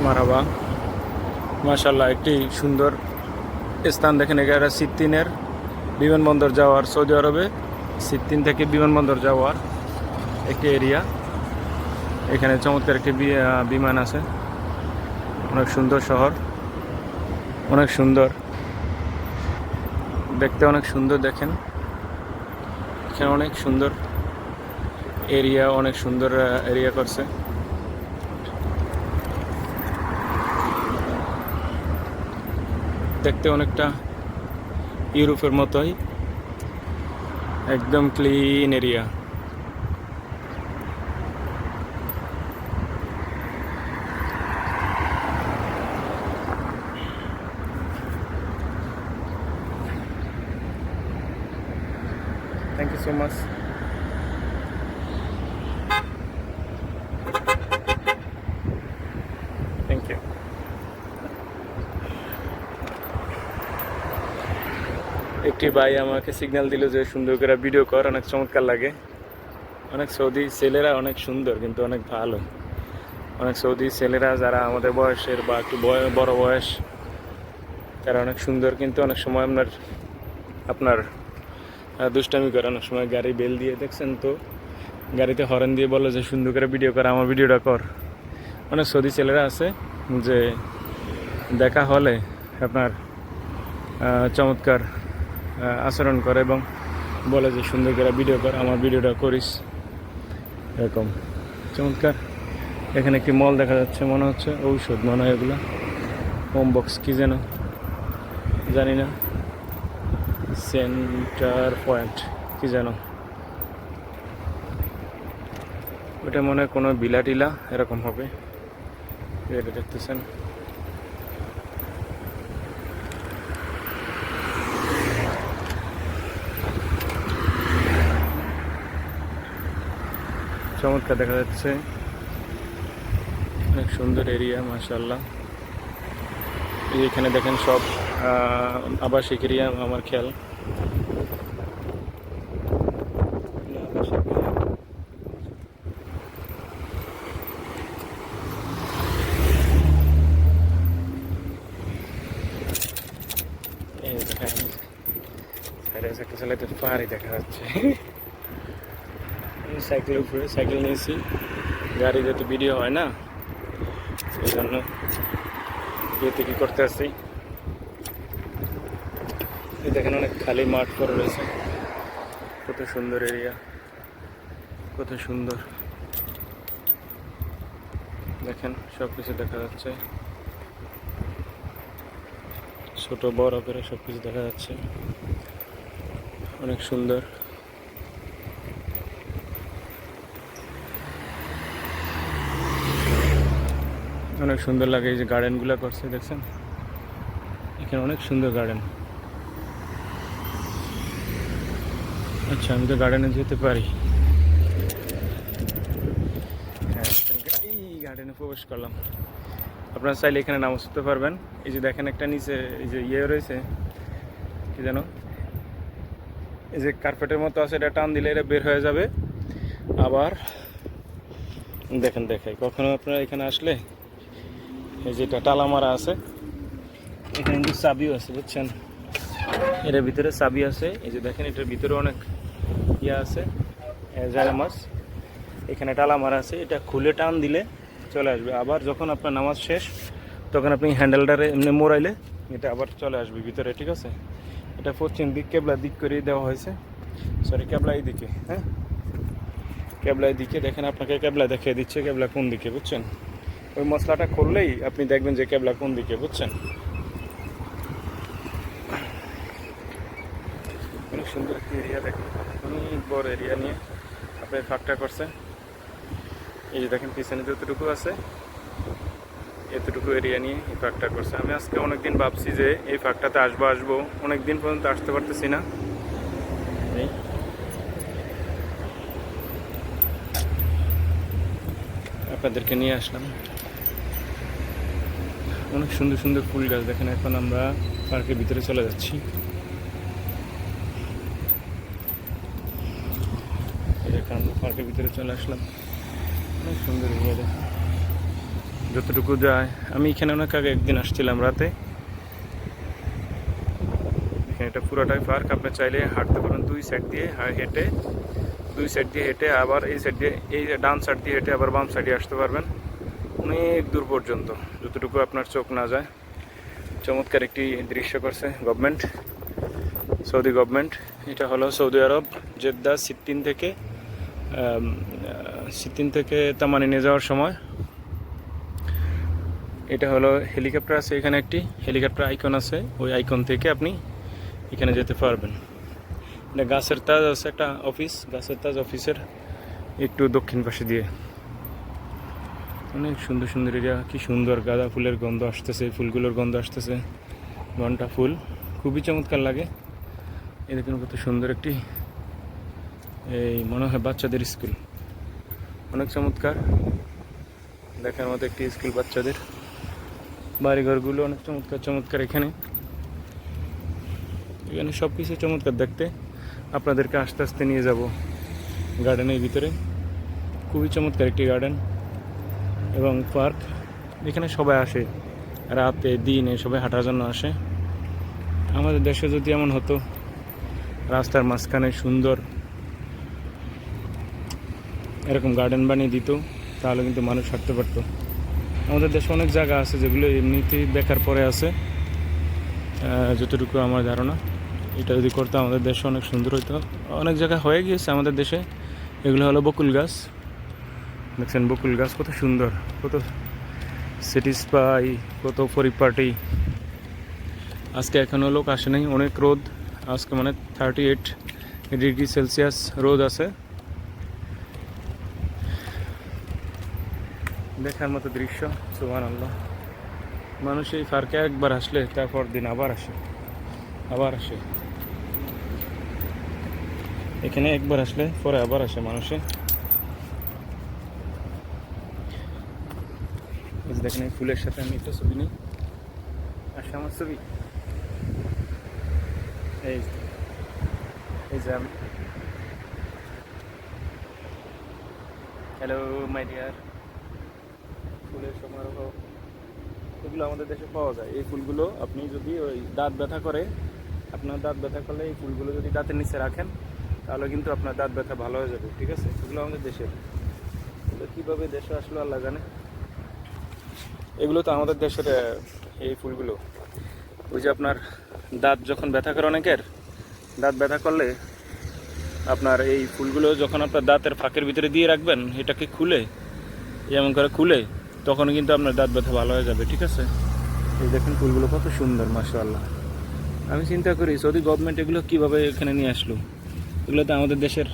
মারহাবা। মাশাআল্লাহ, একটি সুন্দর স্থান দেখেন। এটা সিত্তিনের বিমানবন্দর যাওয়ার, সৌদি আরবে সিত্তিন থেকে বিমানবন্দর যাওয়ার একটি এরিয়া। এখানে চমৎকার একটি বিমান আছে। অনেক সুন্দর শহর, অনেক সুন্দর দেখতে, অনেক সুন্দর। দেখেন এখানে অনেক সুন্দর এরিয়া, অনেক সুন্দর এরিয়া করছে। দেখতে অনেকটা ইউরোপের মতোই, একদম clean area. Thank you so much. Thank you. একটি ভাই আমাকে সিগন্যাল দিল যে সুন্দর করে ভিডিও কর, অনেক চমৎকার লাগে। অনেক সৌদি ছেলেরা অনেক সুন্দর, কিন্তু অনেক ভালো। অনেক সৌদি ছেলেরা যারা আমাদের বয়সের বা একটু বড় বয়স, তারা অনেক সুন্দর, কিন্তু অনেক সময় আপনার দুষ্টামি করে। অনেক সময় গাড়ি বেল দিয়ে, দেখছেন তো, গাড়িতে হর্ন দিয়ে বলে যে সুন্দর করে ভিডিও কর, আমার ভিডিওটা কর। অনেক সৌদি ছেলেরা আছে যে দেখা হলে আপনার চমৎকার আচরণ করে এবং বলে যে সুন্দর করে ভিডিও কর, আমার ভিডিওটা করিস, এরকম চমৎকার। এখানে একটি মল দেখা যাচ্ছে, মনে হচ্ছে ঔষধ, মনে হয় এগুলো হোম বক্স কি যেন জানি না, সেন্টার পয়েন্ট কি যেন, ওটা মনে হয় কোনো বিলা টিলা এরকম হবে। এটা দেখতেছেন, চমৎকার দেখা যাচ্ছে, অনেক সুন্দর এরিয়া মাশাআল্লাহ। এখানে দেখেন সব আবাসিক এরিয়া। আমার খেয়াল সাইকেল চালাতে পাহাড়ি দেখা যাচ্ছে। সাইকেলের উপরে সাইকেল নিয়েছি, গাড়ি যেহেতু ভিডিও হয় না, সেই জন্য ইয়েতে কি করতে আসছি। দেখেন অনেক খালি মাঠ পড়ে রয়েছে, কত সুন্দর এরিয়া, কত সুন্দর। দেখেন সব কিছু দেখা যাচ্ছে, ছোট বড় করে সব কিছু দেখা যাচ্ছে, অনেক সুন্দর। অনেক সুন্দর লাগে। এই যে গার্ডেনগুলো করছে, দেখছেন এখানে অনেক সুন্দর গার্ডেন। আচ্ছা, আমি তো গার্ডেনে যেতে পারি। হ্যাঁ, এই গার্ডেনে প্রবেশ করলাম। আপনারা চাইলে এখানে নামাজ পড়তে পারবেন। এই যে দেখেন একটা নিচে এই যে ইয়ে রয়েছে, কি যেন, এই যে কার্পেটের মতো আছে, এটা টান দিলে এটা বের হয়ে যাবে। আবার দেখেন, দেখাই কখনো আপনারা এখানে আসলে, এই যেটা টালা মারা আছে, এখানে কিন্তু চাবিও আছে, বুঝছেন, এটার ভিতরে চাবি আছে। এই যে দেখেন এটার ভিতরে অনেক ইয়ে আছে, জায়গা মাছ, এখানে টালা মারা আছে, এটা খুলে টান দিলে চলে আসবে। আবার যখন আপনার নামাজ শেষ, তখন আপনি হ্যান্ডেলটারে এমনি মোড়াইলে এটা আবার চলে আসবে ভিতরে, ঠিক আছে। এটা পশ্চিম দিক, কেবলা দিক করে দেওয়া হয়েছে। সরি, কেবলা এই দিকে, হ্যাঁ কেবলা এই দিকে। দেখেন আপনাকে কেবলা দেখিয়ে দিচ্ছে, কেবলা কোন দিকে, বুঝছেন। ওই মশলাটা করলেই আপনি দেখবেন যে কেবলা কোন দিকে, বুঝছেন। অনেক সুন্দর একটি এরিয়া, দেখেন অনেক বড় এরিয়া নিয়ে আপনি ফাঁকটা করছে। এই যে দেখেন পিছনে যতটুকু আছে, এতটুকু এরিয়া নিয়ে এই ফাঁকটা করছে। আমি আজকে অনেকদিন ভাবছি যে এই ফাঁকটাতে আসবো, অনেকদিন পর্যন্ত আসতে পারতেছি না। আপনাদেরকে নিয়ে আসলাম। অনেক সুন্দর সুন্দর ফুল গাছ দেখেন। এখন আমরা পার্কের ভিতরে চলে যাচ্ছি। এখন আমরা পার্কের ভিতরে চলে আসলাম। অনেক সুন্দর এরিয়া দেখেন, যতটুকু যায়। আমি এখানে অনেক আগে একদিন আসছিলাম রাতে। এখানে এটা পুরোটাই পার্ক, আপনি চাইলে হাঁটতে পারেন দুই সাইড দিয়ে হেঁটে, আবার এই সাইড দিয়ে, এই ডান সাইড দিয়ে হেঁটে আবার বাম সাইডে আসতে পারবেন অনেক দূর পর্যন্ত, যতটুকু আপনার চোখ না যায়। চমৎকার একটি দৃশ্য করছে গভর্নমেন্ট, সৌদি গভর্নমেন্ট। এটা হলো সৌদি আরব, জেদ্দা সিত্তিন থেকে তামানি নিয়ে যাওয়ার সময়। এটা হলো হেলিকপ্টার আছে, এখানে একটি হেলিকপ্টার আইকন আছে, ওই আইকন থেকে আপনি এখানে যেতে পারবেন। এটা গাছের তাজ আছে একটা অফিস, গাছের তাজ অফিসের একটু দক্ষিণ পাশে দিয়ে। অনেক সুন্দর সুন্দর এরিয়া, কি সুন্দর গাঁদা ফুলের গন্ধ আসতেছে, ফুলগুলোর গন্ধ আসতেছে, ঘন্টা ফুল, খুবই চমৎকার লাগে। এই দেখুন কত সুন্দর একটি, এই মনে হয় বাচ্চাদের স্কুল, অনেক চমৎকার দেখার মতো একটি স্কুল বাচ্চাদের। বাড়িঘরগুলো অনেক চমৎকার চমৎকার। এখানে সব কিছু চমৎকার দেখতে। আপনাদেরকে আস্তে আস্তে নিয়ে যাব গার্ডেনের ভিতরে। খুবই চমৎকার একটি গার্ডেন এবং পার্ক। এখানে সবাই আসে, রাতে দিনে সবাই হাঁটার জন্য আসে। আমাদের দেশে যদি এমন হতো, রাস্তার মাঝখানে সুন্দর এরকম গার্ডেন বানিয়ে দিত, তাহলে কিন্তু মানুষ হাঁটতে পারতো। আমাদের দেশে অনেক জায়গা আছে যেগুলো এমনিতেই দেখার পরে আছে, যতটুকু আমার ধারণা। এটা যদি করতো আমাদের দেশে অনেক সুন্দর হতো। অনেক জায়গায় হয়ে গিয়েছে আমাদের দেশে। এগুলো হলো বকুল গাছ, দেখছেন বকুল গাছ কত সুন্দর, কত স্যাটিসফাই, কত পরিপাটি। আজকে এখনও লোক আসে নাই, অনেক রোদ আজকে, মানে 38 ডিগ্রি সেলসিয়াস রোদ আছে। দেখার মতো দৃশ্য, সুবহানাল্লাহ। মানুষ এই পার্কে একবার আসলে তারপর দিন আবার আসে। এখানে একবার আসলে পরে আবার আসে মানুষে। দেখেন এই ফুলের সাথে আমি একটা ছবি নিই, আসে আমার ছবি। এই যে আমি, হ্যালো মাই ডিয়ার। ফুলের সমারোহ, এগুলো আমাদের দেশে পাওয়া যায়। এই ফুলগুলো আপনি যদি ওই দাঁত ব্যথা করে, আপনার দাঁত ব্যথা করলে এই ফুলগুলো যদি দাঁতের নিচে রাখেন, তাহলে কিন্তু আপনার দাঁত ব্যথা ভালো হয়ে যাবে, ঠিক আছে? এগুলো আমাদের দেশের। এগুলো কীভাবে দেশে আসলো আল্লাহ জানে। এগুলো তো আমাদের দেশের এই ফুলগুলো। ওই যে আপনার দাঁত যখন ব্যথা করে, অনেকের দাঁত ব্যথা করলে আপনার এই ফুলগুলো যখন আপনার দাঁতের ফাঁকের ভিতরে দিয়ে রাখবেন, এটাকে খুলে এমন করে খুলে, তখন কিন্তু আপনার দাঁত ব্যথা ভালো হয়ে যাবে, ঠিক আছে? এই দেখেন ফুলগুলো কত সুন্দর, মাশাআল্লাহ। আমি চিন্তা করি সৌদি গভর্নমেন্ট এগুলো কীভাবে এখানে নিয়ে আসলো। এগুলো তো আমাদের দেশের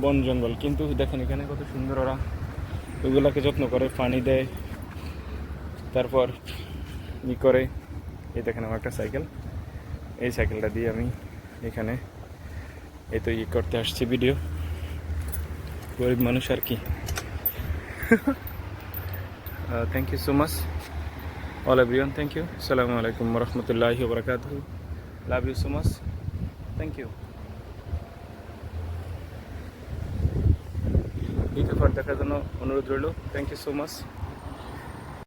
বন জঙ্গল, কিন্তু দেখেন এখানে কত সুন্দর ওরা ওইগুলোকে যত্ন করে, পানি দেয়, তারপর করে। এই দেখেন আমার একটা সাইকেল, এই সাইকেলটা দিয়ে আমি এখানে এই তো করতে আসছি ভিডিও। গরিব মানুষ আর কি। Thank you so much all everyone, thank you. Assalamu alaikum warahmatullahi wabarakatuh. Love you so much, thank you. Video দেখার জন্য অনুরোধ রইল, থ্যাংক ইউ সো মাচ।